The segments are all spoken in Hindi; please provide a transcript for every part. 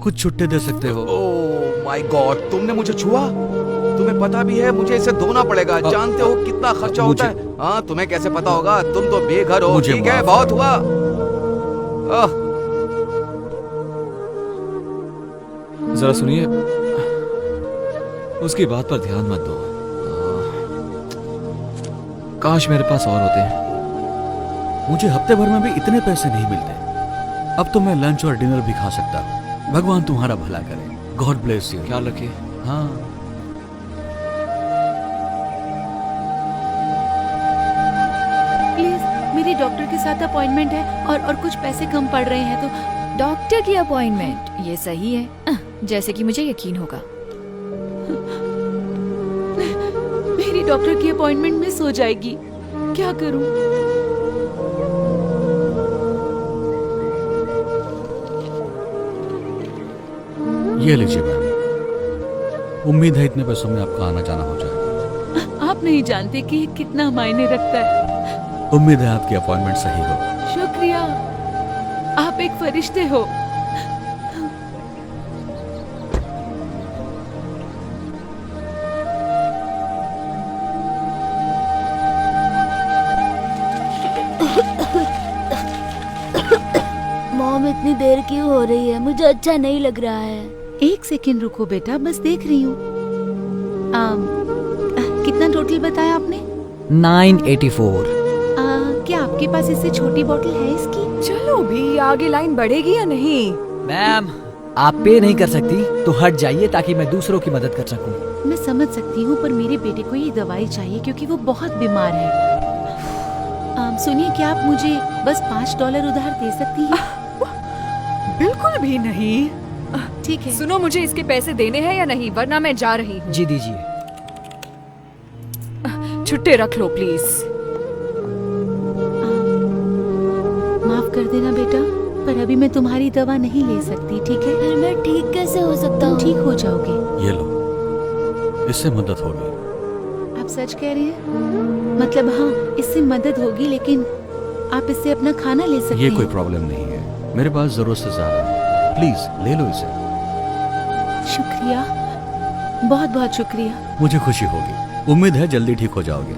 कुछ छुट्टे दे सकते हो? ओह माय गॉड, तुमने मुझे छुआ? तुम्हें पता भी है मुझे इसे धोना पड़ेगा। जानते हो कितना खर्चा होता है? हाँ, तुम्हें कैसे पता होगा? तुम तो बेघर हो। ठीक है, बहुत हुआ। जरा सुनिए, उसकी बात पर ध्यान मत दो। काश मेरे पास और होते हैं। मुझे हफ्ते भर में भी इतने पैसे नहीं मिलते। अब तो मैं लंच और डिनर भी खा सकता हूँ। भगवान तुम्हारा भला करे। God bless you. ख्याल रखिए। हाँ। प्लीज, मेरी डॉक्टर के साथ अपॉइंटमेंट है और कुछ पैसे कम पड़ रहे हैं तो। डॉक्टर की अपॉइंटमेंट, ये सही है, जैसे कि मुझे यकीन होगा। मेरी डॉक्टर की अपॉइंटमेंट मिस हो जाएगी, क्या करूं? ये लीजिए मैम, उम्मीद है इतने पैसों में आपका आना जाना हो जाएगा। आप नहीं जानते कि ये कितना मायने रखता है। उम्मीद है आपकी अपॉइंटमेंट सही हो। शुक्रिया, आप एक फरिश्ते हो। मॉम, इतनी देर क्यों हो रही है? मुझे अच्छा नहीं लग रहा है। एक सेकंड रुको बेटा, बस देख रही हूँ। कितना टोटल बताया आपने? 984। क्या आपके पास इससे छोटी बोतल है इसकी? चलो भी, आगे लाइन बढ़ेगी या नहीं? मैम, आप पे नहीं कर सकती तो हट जाइए ताकि मैं दूसरों की मदद कर सकूं। मैं समझ सकती हूँ, पर मेरे बेटे को ये दवाई चाहिए क्योंकि वो बहुत बीमार है। सुनिए, क्या आप मुझे बस $5 उधार दे सकती हैं? बिल्कुल भी नहीं। ठीक है। सुनो, मुझे इसके पैसे देने हैं या नहीं, वरना मैं जा रही हूँ। जी दीजिए। छुट्टे रख लो प्लीज। माफ कर देना बेटा, पर अभी मैं तुम्हारी दवा नहीं ले सकती, ठीक है? फिर मैं ठीक कैसे हो सकता हूँ? ठीक हो जाओगे। ये लो, इससे मदद होगी। आप सच कह रहे हैं? मतलब हाँ, इससे मदद होगी, लेकिन आप इससे अपना खाना ले सकते हैं। ये कोई प्रॉब्लम नहीं है, मेरे पास जरूरत से ज्यादा है। प्लीज ले लो इसे। शुक्रिया, बहुत बहुत शुक्रिया। मुझे खुशी होगी। उम्मीद है जल्दी ठीक हो जाओगे।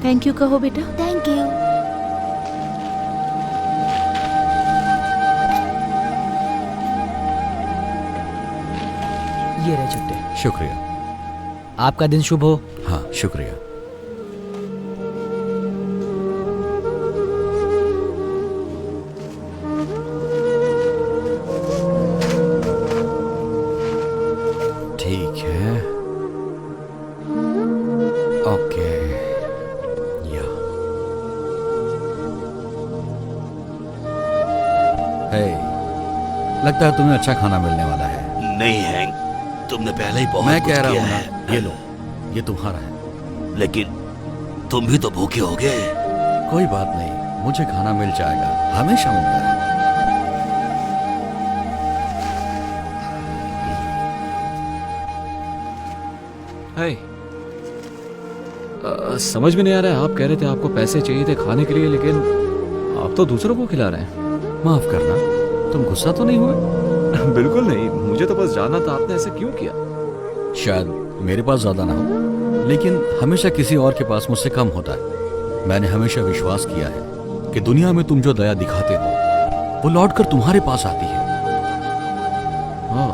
थैंक यू कहो बेटा। Thank you. ये रहे छुट्टे। शुक्रिया। आपका दिन शुभ हो। हाँ, शुक्रिया। ठीक है, ओके। या हे, लगता है तुम्हें अच्छा खाना मिलने वाला है। नहीं हैंक, तुमने पहले ही बहुत मैं कुछ कह रहा किया हूँ है। ना, ये लो, ये तुम्हारा है। लेकिन तुम भी तो भूखे होगे। कोई बात नहीं, मुझे खाना मिल जाएगा, हमेशा मिलता है। हाय। समझ में नहीं आ रहा है, आप कह रहे थे आपको पैसे चाहिए थे खाने के लिए, लेकिन आप तो दूसरों को खिला रहे हैं। माफ करना, तुम गुस्सा तो नहीं हुए? बिल्कुल नहीं, मुझे तो बस जानना था आपने ऐसे क्यों किया। शायद मेरे पास ज्यादा ना हो, लेकिन हमेशा किसी और के पास मुझसे कम होता है। मैंने हमेशा विश्वास किया है कि दुनिया में तुम जो दया दिखाते हो वो लौटकर तुम्हारे पास आती है। ओह,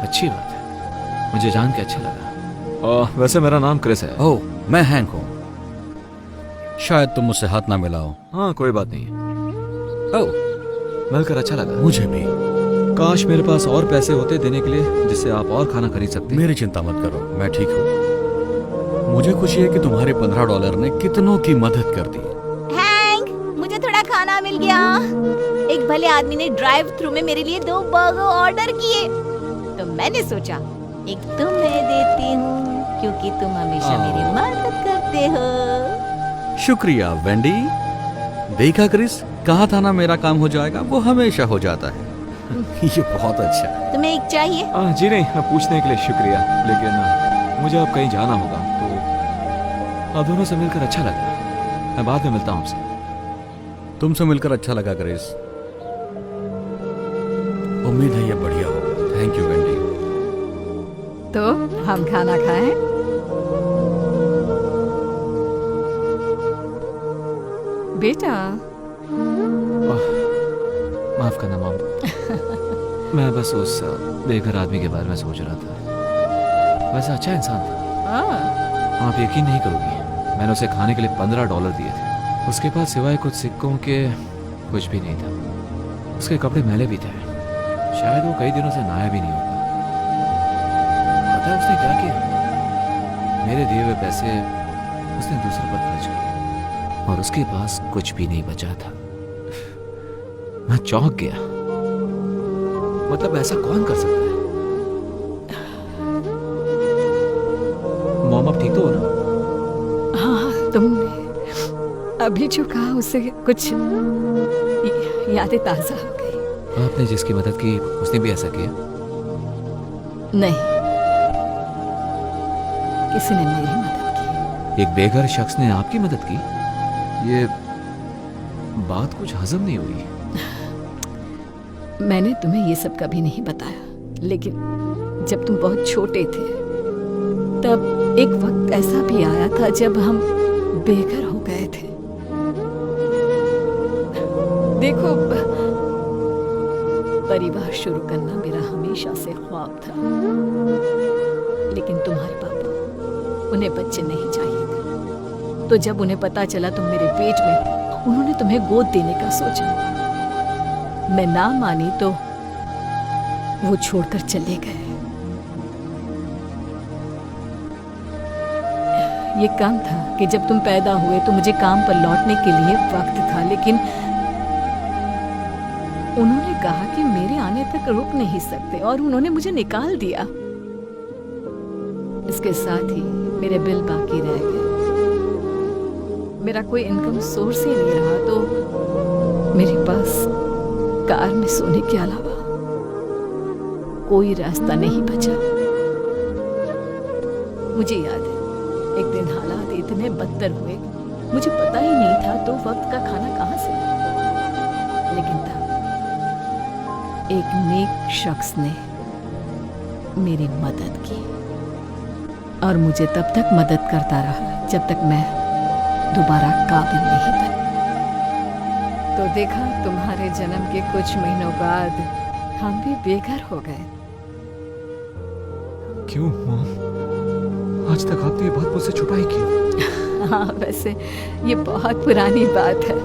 अच्छी बात है, मुझे जान के अच्छा लगा। वैसे मेरा नाम क्रिस है। ओह, मैं हैंक हूँ। शायद तुम मुझसे हाथ ना मिलाओ। हाँ, कोई बात नहीं। ओह, मिलकर अच्छा लगा। मुझे भी। काश मेरे पास और पैसे होते देने के लिए, जिससे आप और खाना खरीद सकते। मेरी चिंता मत करो, मैं ठीक हूँ। मुझे खुशी है कि तुम्हारे $15 ने कितनों की मदद कर दी। हैंक, मुझे थोड़ा खाना मिल गया। एक भले आदमी ने ड्राइव थ्रू में मेरे लिए 2 बर्गर ऑर्डर किए, तो मैंने सोचा एक तुम्हें देती हूँ क्योंकि तुम हमेशा मेरी मदद करते हो। शुक्रिया वेंडी। देखा क्रिस, कहा था ना मेरा काम हो जाएगा, वो हमेशा हो जाता है। ये बहुत अच्छा है। तुम्हें एक चाहिए? जी नहीं, पूछने के लिए शुक्रिया, लेकिन मुझे अब कहीं जाना होगा, तो आप दोनों से मिलकर अच्छा लगा। मैं बाद में मिलता हूँ आपसे। तुमसे मिलकर अच्छा लगा क्रिस। उम्मीद है ये बढ़िया होगा। Thank you Wendy. तो हम खाना खाएं? बेटा माफ करना मॉम। मैं बस उस बेघर आदमी के बारे में सोच रहा था। वैसे अच्छा इंसान था। आप यकीन नहीं करोगी, मैंने उसे खाने के लिए $15 दिए थे। उसके पास सिवाय कुछ सिक्कों के कुछ भी नहीं था। उसके कपड़े मैले भी थे, शायद वो कई दिनों से नहाया भी नहीं होगा। पता है उसने क्या किया? मेरे दिए हुए पैसे उसने दूसरे पर खर्च किए और उसके पास कुछ भी नहीं बचा था। मैं चौंक गया। मतलब ऐसा कौन कर सकता है? मॉम अब ठीक तो हो ना? हाँ, तुमने अभी जो कहा उससे कुछ यादें ताजा हो गई। आपने जिसकी मदद की उसने भी ऐसा किया? नहीं, किसी ने मेरी मदद की। एक बेघर शख्स ने आपकी मदद की? ये बात कुछ हजम नहीं हुई। मैंने तुम्हें ये सब कभी नहीं बताया, लेकिन जब तुम बहुत छोटे थे तब एक वक्त ऐसा भी आया था जब हम बेघर हो गए थे। देखो, परिवार शुरू करना मेरा हमेशा से ख्वाब था, लेकिन तुम्हारे पापा, उन्हें बच्चे नहीं चाहिए थे। तो जब उन्हें पता चला तुम मेरे पेट में हो, उन्होंने तुम्हें गोद देने का सोचा। मैं ना मानी तो वो छोड़कर चले गए। ये कम था कि जब तुम पैदा हुए तो मुझे काम पर लौटने के लिए वक्त था, लेकिन उन्होंने कहा कि मेरे आने तक रुक नहीं सकते और उन्होंने मुझे निकाल दिया। इसके साथ ही मेरे बिल बाकी रह गए। मेरा कोई इनकम सोर्स ही नहीं रहा, तो मेरे पास कार में सोने के अलावा कोई रास्ता नहीं बचा। मुझे याद है, एक दिन हालात इतने बदतर हुए, मुझे पता ही नहीं था तो वक्त का खाना कहाँ से लाऊं। लेकिन तब एक नेक शख्स ने मेरी मदद की और मुझे तब तक मदद करता रहा जब तक मैं दोबारा काबिल नहीं बनी। तो देखा, तुम्हारे जन्म के कुछ महीनों बाद हम भी बेघर हो गए। क्यों मॉम? आज तक आपने ये बात मुझसे छुपाई क्यों? हाँ, वैसे ये बहुत पुरानी बात है।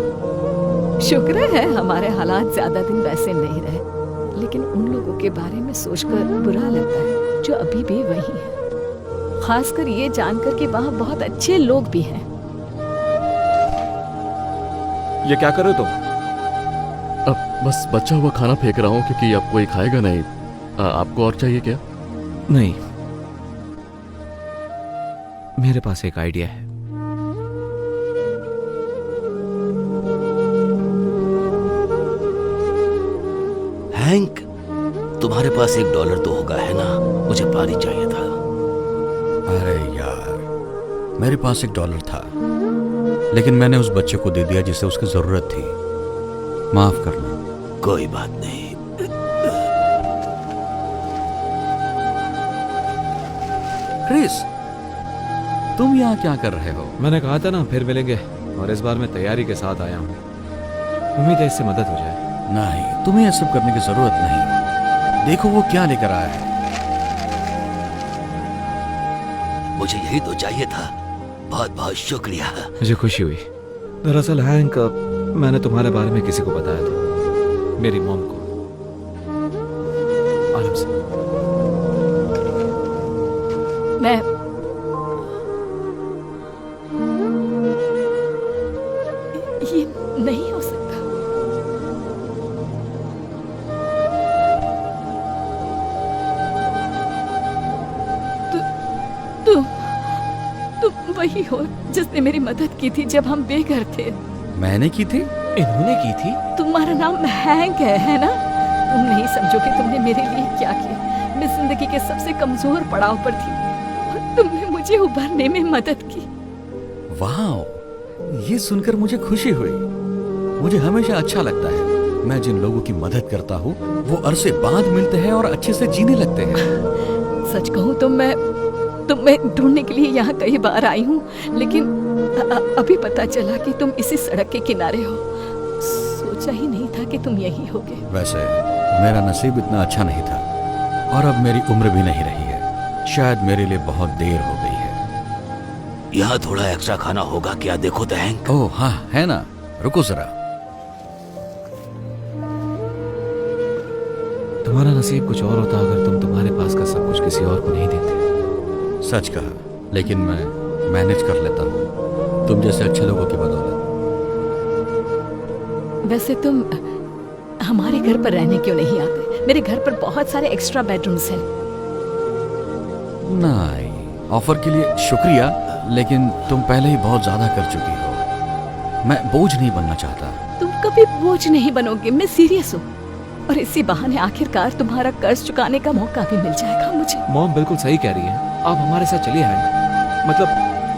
शुक्र है हमारे हालात ज्यादा दिन वैसे नहीं रहे, लेकिन उन लोगों के बारे में सोचकर बुरा लगता है जो अभी भी वही हैं। खासकर ये जानकर कि वहाँ बहुत अच्छे लोग भी हैं। ये क्या कर रहे हो तुम? अब बस बचा हुआ खाना फेंक रहा हूँ क्योंकि अब कोई खाएगा नहीं। आपको और चाहिए क्या? नहीं, मेरे पास एक आइडिया है। हैंक, तुम्हारे पास $1 तो होगा, है ना? मुझे पानी चाहिए था। अरे यार, मेरे पास $1 था, लेकिन मैंने उस बच्चे को दे दिया जिसे उसकी जरूरत थी। माफ करना। कोई बात नहीं। क्रिस, तुम यहाँ क्या कर रहे हो? मैंने कहा था ना फिर मिलेंगे, और इस बार मैं तैयारी के साथ आया हूँ। उम्मीद है इससे मदद हो जाए। नहीं, तुम्हें यह सब करने की जरूरत नहीं। देखो वो क्या लेकर आया है। मुझे यही तो चाहिए था। बहुत बहुत शुक्रिया। मुझे खुशी हुई। दरअसल हैंक, मैंने तुम्हारे बारे में किसी को बताया था, मेरी मॉम को। आराम से। मैं ये नहीं हो सकता। तुम वही हो जिसने मेरी मदद की थी जब हम बेघर थे। मैंने की थी? इन्होंने की थी? तुम्हारा नाम हैंक है ना? तुम नहीं समझो कि तुमने मेरे लिए क्या किया। मैं जिंदगी के सबसे कमजोर पड़ाव पर थी और तुमने मुझे उभरने में मदद की। वाह, ये सुनकर मुझे खुशी हुई। मुझे हमेशा अच्छा लगता है मैं जिन लोगों की मदद करता हूँ वो अरसे बाद मिलते हैं और अच्छे से जीने लगते हैं। सच कहूँ तो मैं ढूंढने के लिए यहाँ कई बार आई हूँ, लेकिन अभी पता चला कि तुम इसी सड़क के किनारे हो। सोचा ही नहीं था कि तुम यही होगे। वैसे मेरा नसीब इतना अच्छा नहीं था और अब मेरी उम्र भी नहीं रही है। शायद मेरे लिए बहुत देर हो गई है। यहाँ थोड़ा एक्स्ट्रा खाना होगा क्या? देखो तो हैंक। ओह हाँ, है ना, रुको जरा। तुम्हारा नसीब कुछ और होता अगर तुम तुम्हारे पास का सब कुछ किसी और को नहीं देते। सच कहा, लेकिन मैं मैनेज कर लेता हूँ तुम जैसे अच्छे लोगों की बदौलत। वैसे तुम हमारे घर पर रहने क्यों नहीं आते? मेरे घर पर बहुत सारे एक्स्ट्रा बेडरूम्स हैं। नहीं, ऑफर के लिए शुक्रिया, लेकिन तुम पहले ही बहुत ज्यादा कर चुकी हो। मैं बोझ नहीं बनना चाहता। तुम कभी बोझ नहीं बनोगे, मैं सीरियस हूँ। और इसी बहाने आखिरकार तुम्हारा कर्ज चुकाने का मौका भी मिल जाएगा मुझे। मॉम बिल्कुल सही कह रही है, आप हमारे साथ चलिए हैंक। मतलब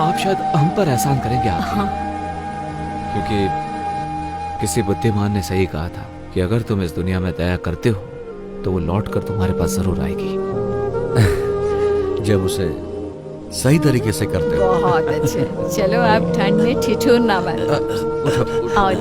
आप शायद हम पर एहसान करेंगे आप। हाँ। क्योंकि किसी बुद्धिमान ने सही कहा था कि अगर तुम इस दुनिया में दया करते हो तो वो लौट कर तुम्हारे पास जरूर आएगी। जब उसे सही तरीके से करते हो। बहुत अच्छे। चलो आप ठंड में ठिठुर ना बनो। आओ।